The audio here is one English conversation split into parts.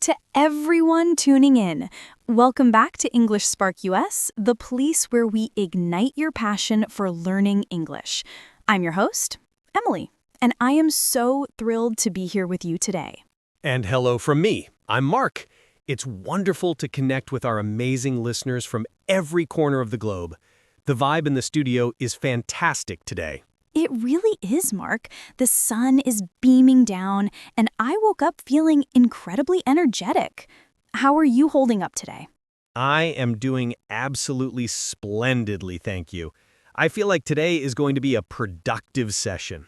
to everyone tuning in. Welcome back to English Spark US, the place where we ignite your passion for learning English. I'm your host, Emily, and I am so thrilled to be here with you today. And hello from me. I'm Mark. It's wonderful to connect with our amazing listeners from every corner of the globe. The vibe in the studio is fantastic today. It really is, Mark. The sun is beaming down, and I woke up feeling incredibly energetic. How are you holding up today? I am doing absolutely splendidly, thank you. I feel like today is going to be a productive session.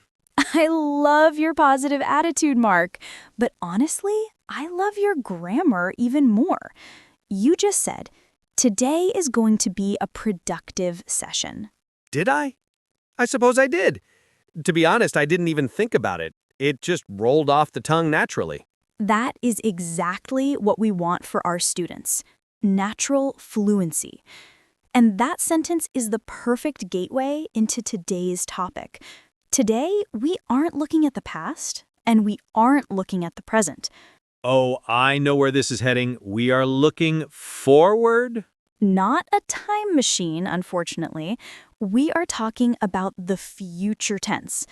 I love your positive attitude, Mark. But honestly, I love your grammar even more. You just said, today is going to be a productive session. Did I? I suppose I did. To be honest, I didn't even think about it. It just rolled off the tongue naturally. That is exactly what we want for our students. Natural fluency. And that sentence is the perfect gateway into today's topic. Today, we aren't looking at the past, and we aren't looking at the present. Oh, I know where this is heading. We are looking forward? Not a time machine, unfortunately. We are talking about the future tense.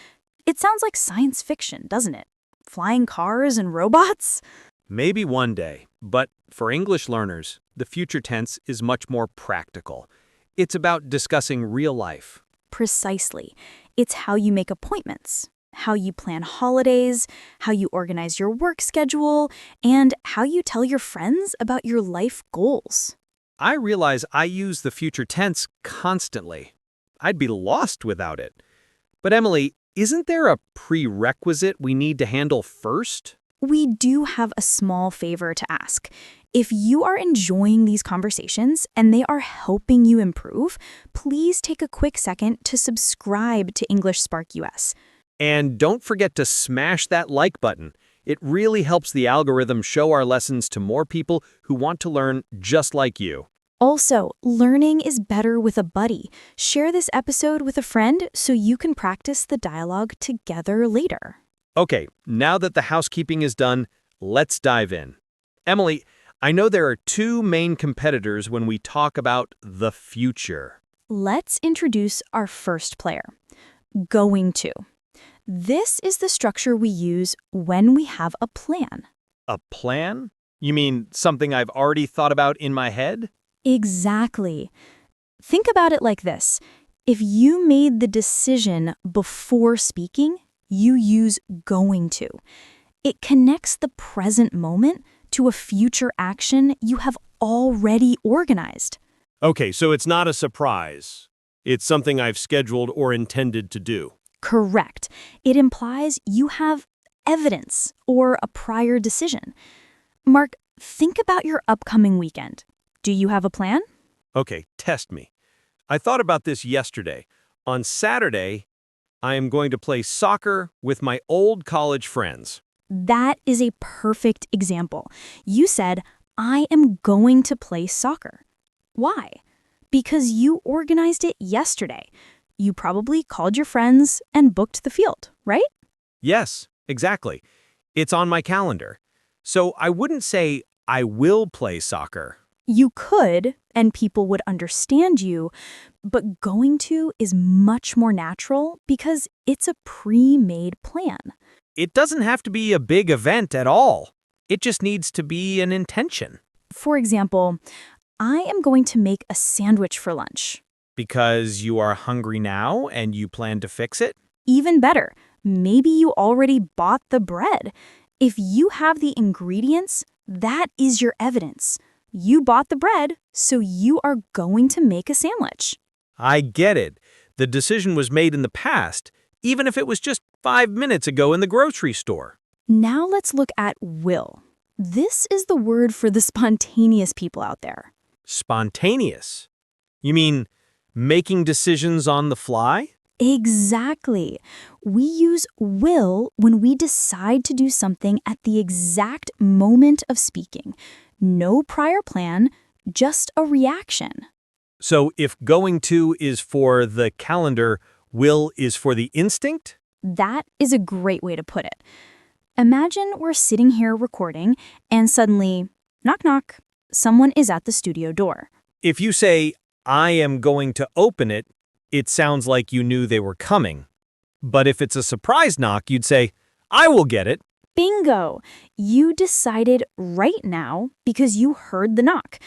It sounds like science fiction, doesn't it? Flying cars and robots? Maybe one day, but for English learners, the future tense is much more practical. It's about discussing real life. Precisely. It's how you make appointments, how you plan holidays, how you organize your work schedule, and how you tell your friends about your life goals. I realize I use the future tense constantly. I'd be lost without it. But Emily, isn't there a prerequisite we need to handle first? We do have a small favor to ask. If you are enjoying these conversations and they are helping you improve, please take a quick second to subscribe to English Spark US. And don't forget to smash that like button. It really helps the algorithm show our lessons to more people who want to learn just like you. Also, learning is better with a buddy. Share this episode with a friend so you can practice the dialogue together later. Okay, now that the housekeeping is done, let's dive in. Emily, I know there are two main competitors when we talk about the future. Let's introduce our first player, going to. This is the structure we use when we have a plan. A plan? You mean something I've already thought about in my head? Exactly. Think about it like this. If you made the decision before speaking, you use going to. It connects the present moment to a future action you have already organized. Okay, so it's not a surprise. It's something I've scheduled or intended to do. Correct. It implies you have evidence or a prior decision. Mark, think about your upcoming weekend. Do you have a plan? Okay, test me. I thought about this yesterday. On Saturday, I am going to play soccer with my old college friends. That is a perfect example. You said, I am going to play soccer. Why? Because you organized it yesterday. You probably called your friends and booked the field, right? Yes, exactly. It's on my calendar. So I wouldn't say I will play soccer. You could, and people would understand you, but going to is much more natural because it's a pre-made plan. It doesn't have to be a big event at all. It just needs to be an intention. For example, I am going to make a sandwich for lunch. Because you are hungry now and you plan to fix it? Even better, maybe you already bought the bread. If you have the ingredients, that is your evidence. You bought the bread, so you are going to make a sandwich. I get it. The decision was made in the past, even if it was just 5 minutes ago in the grocery store. Now let's look at will. This is the word for the spontaneous people out there. Spontaneous? You mean making decisions on the fly? Exactly. We use will when we decide to do something at the exact moment of speaking. No prior plan, just a reaction. So if going to is for the calendar, will is for the instinct? That is a great way to put it. Imagine we're sitting here recording, and suddenly, knock knock, someone is at the studio door. If you say, I am going to open it, it sounds like you knew they were coming. But if it's a surprise knock, you'd say, I will get it. Bingo! You decided right now because you heard the knock.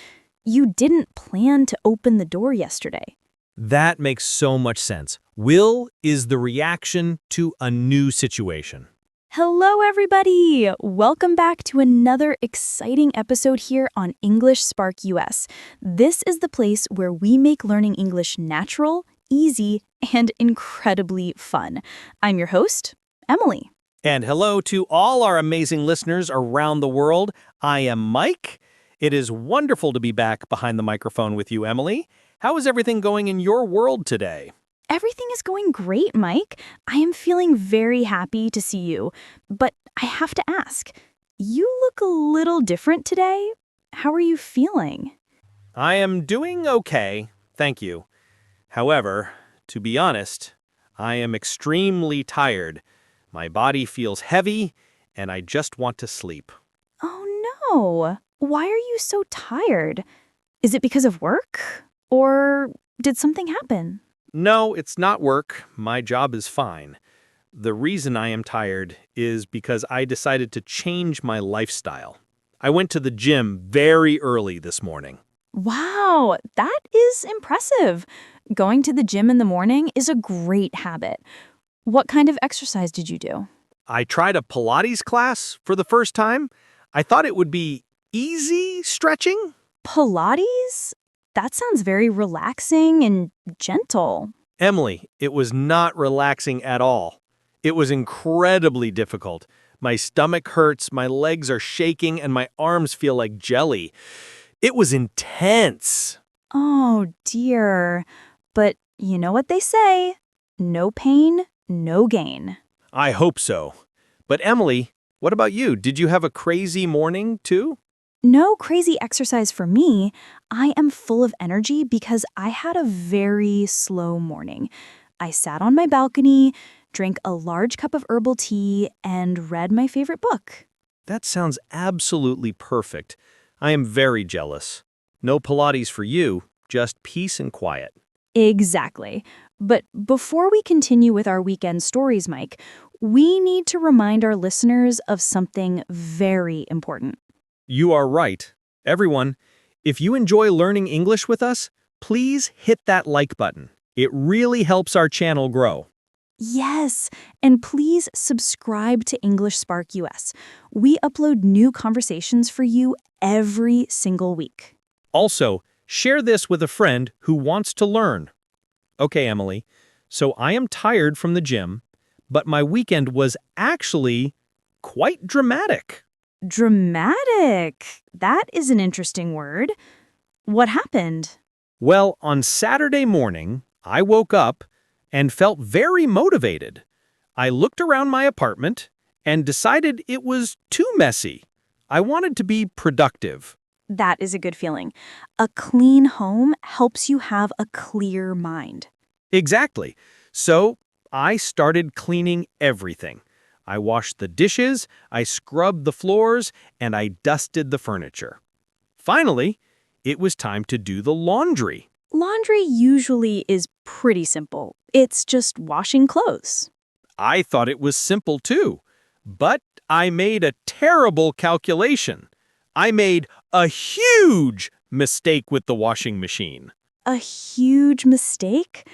You didn't plan to open the door yesterday. That makes so much sense. Will is the reaction to a new situation. Hello, everybody! Welcome back to another exciting episode here on English Spark US. This is the place where we make learning English natural, easy, and incredibly fun. I'm your host, Emily. And hello to all our amazing listeners around the world. I am Mike. It is wonderful to be back behind the microphone with you, Emily. How is everything going in your world today? Everything is going great, Mike. I am feeling very happy to see you. But I have to ask, you look a little different today. How are you feeling? I am doing okay, thank you. However, to be honest, I am extremely tired. My body feels heavy, and I just want to sleep. Oh no! Why are you so tired? Is it because of work? Or did something happen? No, it's not work. My job is fine. The reason I am tired is because I decided to change my lifestyle. I went to the gym very early this morning. Wow, that is impressive. Going to the gym in the morning is a great habit. What kind of exercise did you do? I tried a Pilates class for the first time. I thought it would be easy stretching. Pilates? That sounds very relaxing and gentle. Emily, it was not relaxing at all. It was incredibly difficult. My stomach hurts, my legs are shaking, and my arms feel like jelly. It was intense. Oh dear. But you know what they say, no pain, no gain. I hope so. But Emily, what about you? Did you have a crazy morning too? No crazy exercise for me. I am full of energy because I had a very slow morning. I sat on my balcony, drank a large cup of herbal tea, and read my favorite book. That sounds absolutely perfect. I am very jealous. No Pilates for you, just peace and quiet. Exactly. But before we continue with our weekend stories, Mike, we need to remind our listeners of something very important. You are right. Everyone, if you enjoy learning English with us, please hit that like button. It really helps our channel grow. Yes, and please subscribe to English Spark US. We upload new conversations for you every single week. Also, share this with a friend who wants to learn. Okay, Emily, so I am tired from the gym, but my weekend was actually quite dramatic. Dramatic. That is an interesting word. What happened? Well, on Saturday morning, I woke up and felt very motivated. I looked around my apartment and decided it was too messy. I wanted to be productive. That is a good feeling. A clean home helps you have a clear mind. Exactly. So I started cleaning everything. I washed the dishes, I scrubbed the floors, and I dusted the furniture. Finally, it was time to do the laundry. Laundry usually is pretty simple. It's just washing clothes. I thought it was simple too, but I made a terrible calculation. I made a huge mistake with the washing machine. A huge mistake?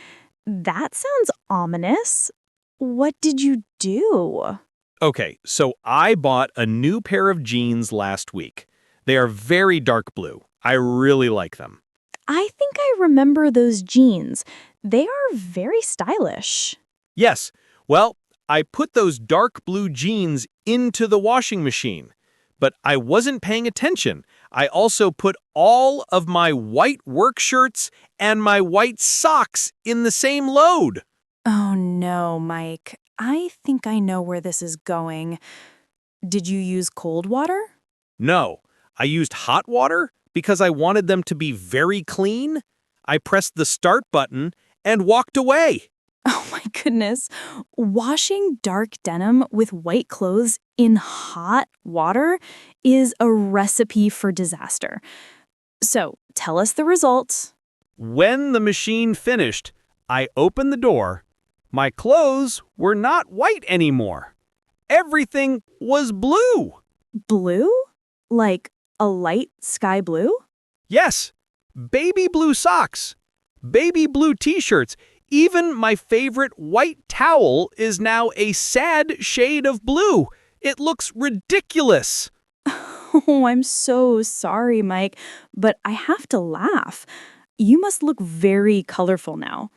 That sounds ominous. What did you do? Okay, so I bought a new pair of jeans last week. They are very dark blue. I really like them. I think I remember those jeans. They are very stylish. Yes, well, I put those dark blue jeans into the washing machine. But I wasn't paying attention. I also put all of my white work shirts and my white socks in the same load. Oh no, Mike. I think I know where this is going. Did you use cold water? No, I used hot water because I wanted them to be very clean. I pressed the start button and walked away. Oh my goodness. Washing dark denim with white clothes in hot water is a recipe for disaster. So, tell us the results. When the machine finished, I opened the door. My clothes were not white anymore. Everything was blue. Blue? Like a light sky blue? Yes, baby blue socks, baby blue t-shirts, even my favorite white towel is now a sad shade of blue. It looks ridiculous. Oh, I'm so sorry, Mike, but I have to laugh. You must look very colorful now.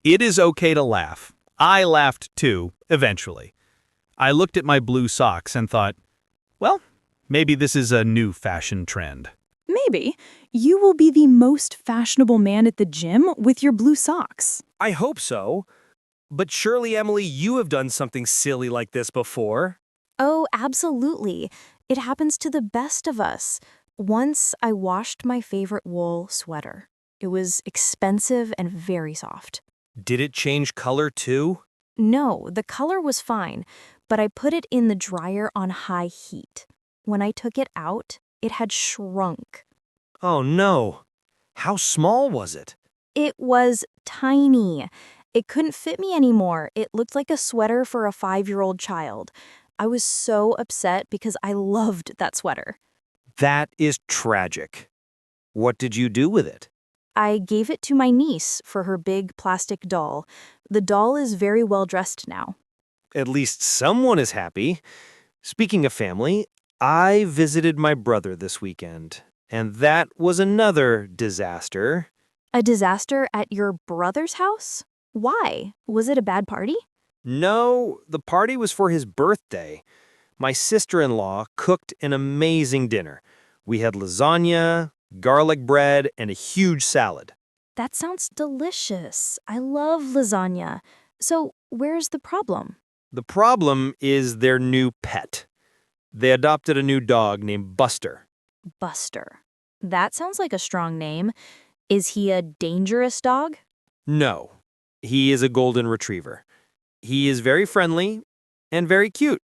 It is okay to laugh. I laughed too, eventually. I looked at my blue socks and thought, well, maybe this is a new fashion trend. Maybe. You will be the most fashionable man at the gym with your blue socks. I hope so. But surely, Emily, you have done something silly like this before. Oh, absolutely. It happens to the best of us. Once I washed my favorite wool sweater. It was expensive and very soft. Did it change color too? No, the color was fine, but I put it in the dryer on high heat. When I took it out, it had shrunk. Oh no. How small was it? It was tiny. It couldn't fit me anymore. It looked like a sweater for a 5-year-old child. I was so upset because I loved that sweater. That is tragic. What did you do with it? I gave it to my niece for her big plastic doll. The doll is very well dressed now. At least someone is happy. Speaking of family, I visited my brother this weekend, and that was another disaster. A disaster at your brother's house? Why? Was it a bad party? No, the party was for his birthday. My sister-in-law cooked an amazing dinner. We had lasagna, garlic bread, and a huge salad. That sounds delicious. I love lasagna. So, where's the problem? The problem is their new pet. They adopted a new dog named Buster. Buster. That sounds like a strong name. Is he a dangerous dog? No, he is a golden retriever. He is very friendly and very cute,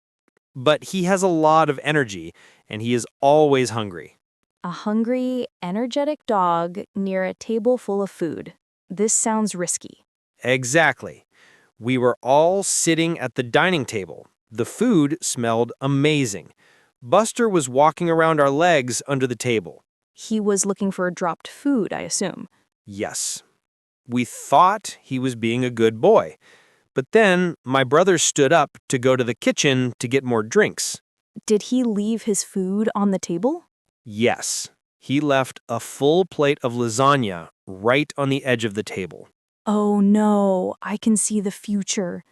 but he has a lot of energy and he is always hungry. A hungry, energetic dog near a table full of food. This sounds risky. Exactly. We were all sitting at the dining table. The food smelled amazing. Buster was walking around our legs under the table. He was looking for dropped food, I assume. Yes. We thought he was being a good boy. But then my brother stood up to go to the kitchen to get more drinks. Did he leave his food on the table? Yes. He left a full plate of lasagna right on the edge of the table. Oh no, I can see the future.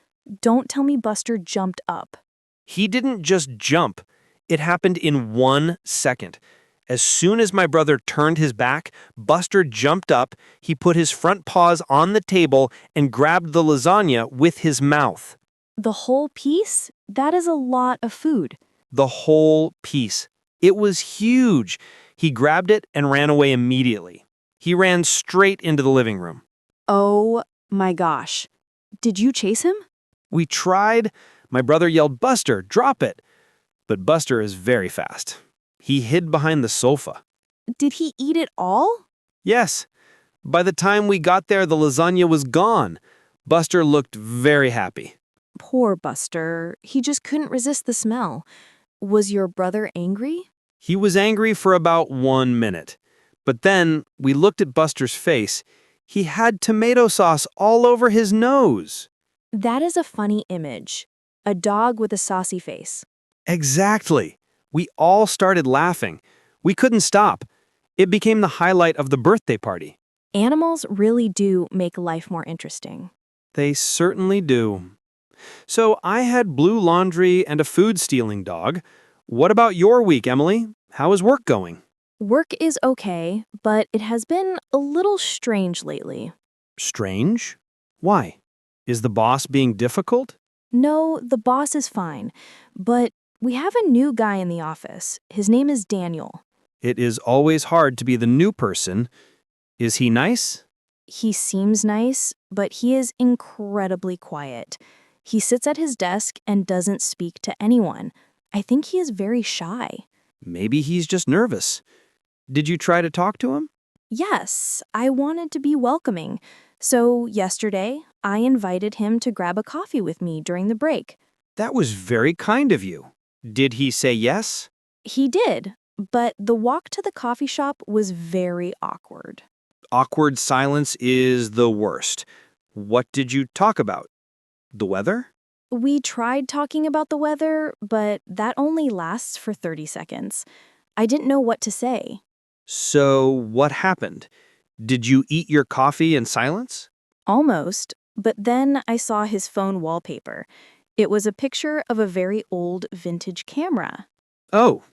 Don't tell me Buster jumped up. He didn't just jump. It happened in 1 second. As soon as my brother turned his back, Buster jumped up, he put his front paws on the table and grabbed the lasagna with his mouth. The whole piece? That is a lot of food. The whole piece. It was huge. He grabbed it and ran away immediately. He ran straight into the living room. Oh my gosh. Did you chase him? We tried. My brother yelled, "Buster, drop it!" But Buster is very fast. He hid behind the sofa. Did he eat it all? Yes. By the time we got there, the lasagna was gone. Buster looked very happy. Poor Buster. He just couldn't resist the smell. Was your brother angry? He was angry for about 1 minute. But then we looked at Buster's face. He had tomato sauce all over his nose. That is a funny image. A dog with a saucy face. Exactly. We all started laughing. We couldn't stop. It became the highlight of the birthday party. Animals really do make life more interesting. They certainly do. So I had blue laundry and a food-stealing dog. What about your week, Emily? How is work going? Work is okay, but it has been a little strange lately. Strange? Why? Is the boss being difficult? No, the boss is fine, but we have a new guy in the office. His name is Daniel. It is always hard to be the new person. Is he nice? He seems nice, but he is incredibly quiet. He sits at his desk and doesn't speak to anyone. I think he is very shy. Maybe he's just nervous. Did you try to talk to him? Yes, I wanted to be welcoming. So yesterday, I invited him to grab a coffee with me during the break. That was very kind of you. Did he say yes? He did, but the walk to the coffee shop was very awkward. Awkward silence is the worst. What did you talk about? The weather? We tried talking about the weather, but that only lasts for 30 seconds. I didn't know what to say. So, what happened? Did you eat your coffee in silence? Almost, but then I saw his phone wallpaper. It was a picture of a very old vintage camera. Oh,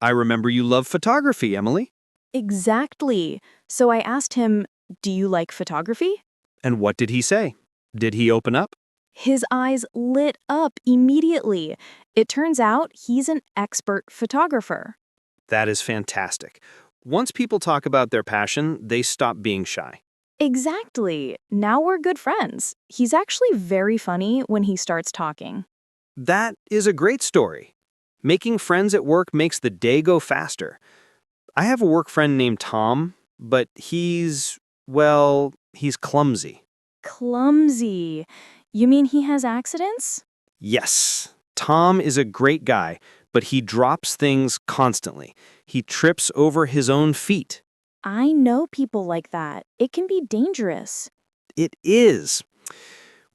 I remember you love photography, Emily. Exactly. So I asked him, "Do you like photography?" And what did he say? Did he open up? His eyes lit up immediately. It turns out he's an expert photographer. That is fantastic. Once people talk about their passion, they stop being shy. Exactly. Now we're good friends. He's actually very funny when he starts talking. That is a great story. Making friends at work makes the day go faster. I have a work friend named Tom, but he's clumsy. Clumsy. You mean he has accidents? Yes, Tom is a great guy, but he drops things constantly. He trips over his own feet. I know people like that. It can be dangerous. It is.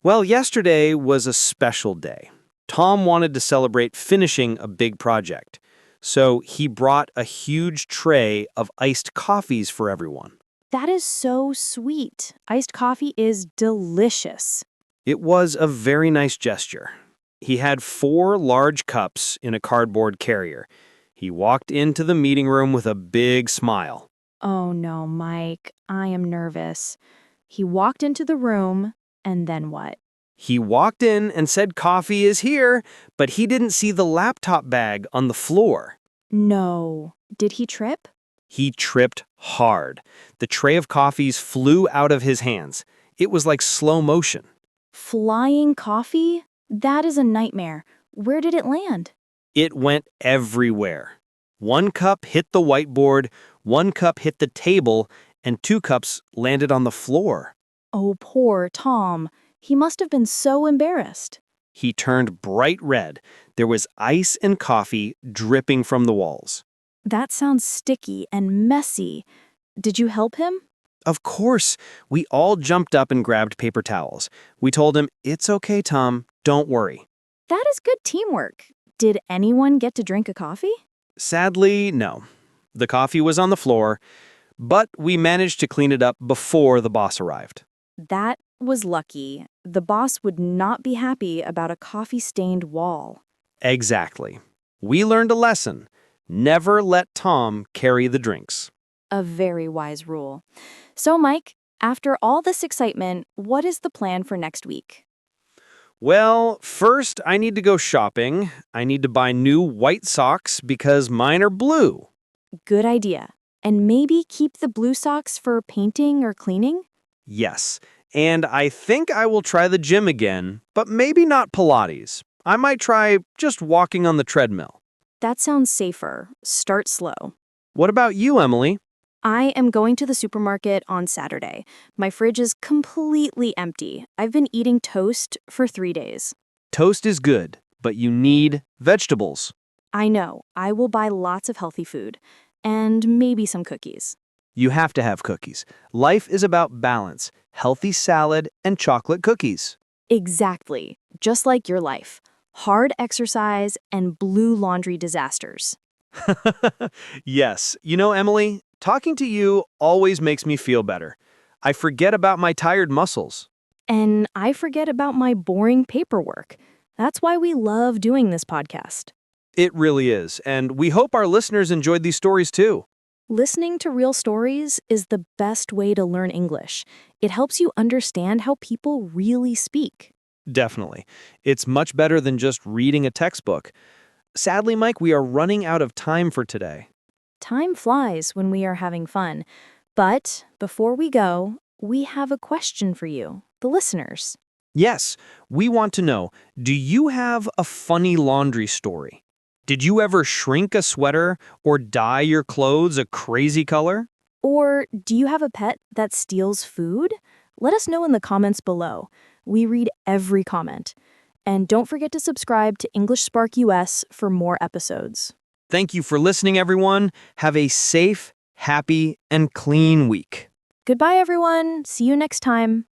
Well, yesterday was a special day. Tom wanted to celebrate finishing a big project. So he brought a huge tray of iced coffees for everyone. That is so sweet. Iced coffee is delicious. It was a very nice gesture. He had 4 large cups in a cardboard carrier. He walked into the meeting room with a big smile. Oh no, Mike, I am nervous. He walked into the room, and then what? He walked in and said coffee is here, but he didn't see the laptop bag on the floor. No. Did he trip? He tripped hard. The tray of coffees flew out of his hands. It was like slow motion. Flying coffee? That is a nightmare. Where did it land? It went everywhere. 1 cup hit the whiteboard, 1 cup hit the table, and 2 cups landed on the floor. Oh, poor Tom. He must have been so embarrassed. He turned bright red. There was ice and coffee dripping from the walls. That sounds sticky and messy. Did you help him? Of course, we all jumped up and grabbed paper towels. We told him, "It's okay, Tom. Don't worry." That is good teamwork. Did anyone get to drink a coffee? Sadly, no. The coffee was on the floor, but we managed to clean it up before the boss arrived. That was lucky. The boss would not be happy about a coffee-stained wall. Exactly. We learned a lesson. Never let Tom carry the drinks. A very wise rule. So, Mike, after all this excitement, what is the plan for next week? Well, first I need to go shopping. I need to buy new white socks because mine are blue. Good idea. And maybe keep the blue socks for painting or cleaning? Yes, and I think I will try the gym again, but maybe not Pilates. I might try just walking on the treadmill. That sounds safer. Start slow. What about you, Emily? I am going to the supermarket on Saturday. My fridge is completely empty. I've been eating toast for 3 days. Toast is good, but you need vegetables. I know. I will buy lots of healthy food. And maybe some cookies. You have to have cookies. Life is about balance, healthy salad, and chocolate cookies. Exactly. Just like your life. Hard exercise and blue laundry disasters. Yes. You know, Emily, talking to you always makes me feel better. I forget about my tired muscles. And I forget about my boring paperwork. That's why we love doing this podcast. It really is, and we hope our listeners enjoyed these stories too. Listening to real stories is the best way to learn English. It helps you understand how people really speak. Definitely. It's much better than just reading a textbook. Sadly, Mike, we are running out of time for today. Time flies when we are having fun. But before we go, we have a question for you, the listeners. Yes, we want to know, do you have a funny laundry story? Did you ever shrink a sweater or dye your clothes a crazy color? Or do you have a pet that steals food? Let us know in the comments below. We read every comment. And don't forget to subscribe to English Spark US for more episodes. Thank you for listening, everyone. Have a safe, happy, and clean week. Goodbye, everyone. See you next time.